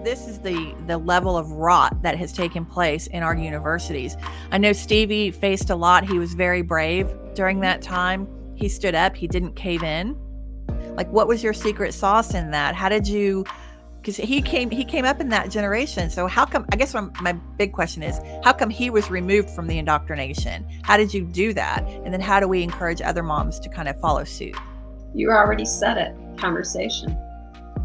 this is the level of rot that has taken place in our universities. I know Stevie faced a lot. He was very brave during that time. He stood up. He didn't cave in. Like, what was your secret sauce in that? How did you, because he came up in that generation. So how come, I guess my big question is, how come he was removed from the indoctrination? How did you do that? And then how do we encourage other moms to kind of follow suit? You already said it, conversation.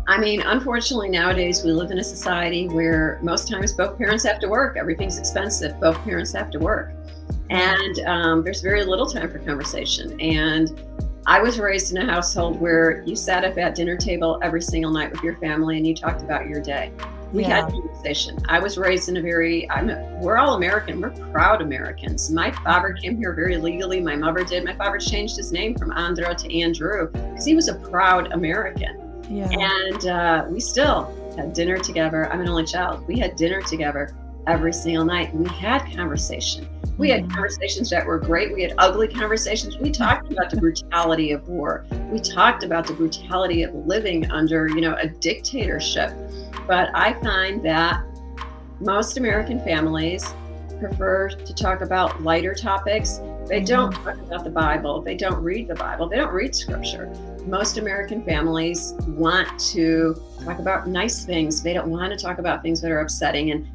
I mean, unfortunately, nowadays we live in a society where most times both parents have to work. Everything's expensive. Both parents have to work. And there's very little time for conversation. And I was raised in a household where you sat up at dinner table every single night with your family and you talked about your day. We had conversation. I was raised in we're all American. We're proud Americans. My father came here very legally. My mother did. My father changed his name from Andra to Andrew because he was a proud American. Yeah. And we still had dinner together. I'm an only child. We had dinner together every single night. We had conversation. We had conversations that were great. We had ugly conversations. We talked about the brutality of war. We talked about the brutality of living under, a dictatorship. But I find that most American families prefer to talk about lighter topics. They don't talk about the Bible. They don't read the Bible. They don't read scripture. Most American families want to talk about nice things. They don't want to talk about things that are upsetting. And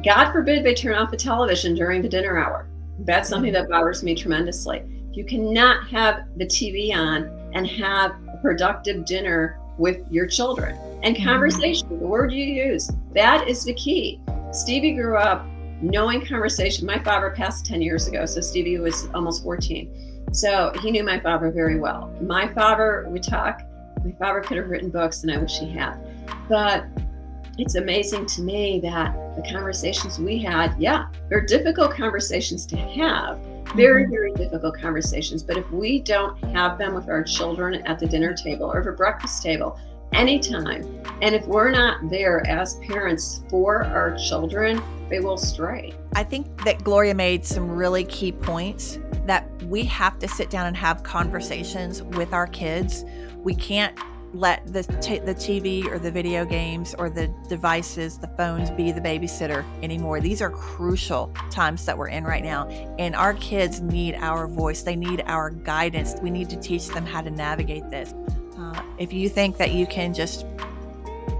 God forbid they turn off the television during the dinner hour. That's something that bothers me tremendously. You cannot have the TV on and have a productive dinner with your children. And conversation, the word you use, that is the key. Stevie grew up knowing conversation. My father passed 10 years ago, so Stevie was almost 14. So he knew my father very well. My father would talk. My father could have written books, and I wish he had. But it's amazing to me that the conversations we had, they're difficult conversations to have. Very, very difficult conversations. But if we don't have them with our children at the dinner table or the breakfast table, anytime, and if we're not there as parents for our children, they will stray. I think that Gloria made some really key points that we have to sit down and have conversations with our kids. We can't let the TV or the video games or the devices, the phones, be the babysitter anymore. These are crucial times that we're in right now. And our kids need our voice. They need our guidance. We need to teach them how to navigate this. If you think that you can just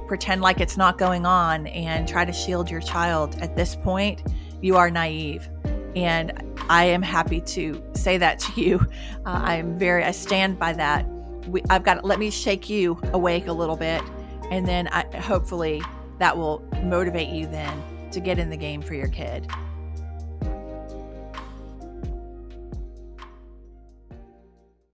pretend like it's not going on and try to shield your child at this point, you are naive. And I am happy to say that to you. I stand by that. Let me shake you awake a little bit, and then hopefully that will motivate you then to get in the game for your kid.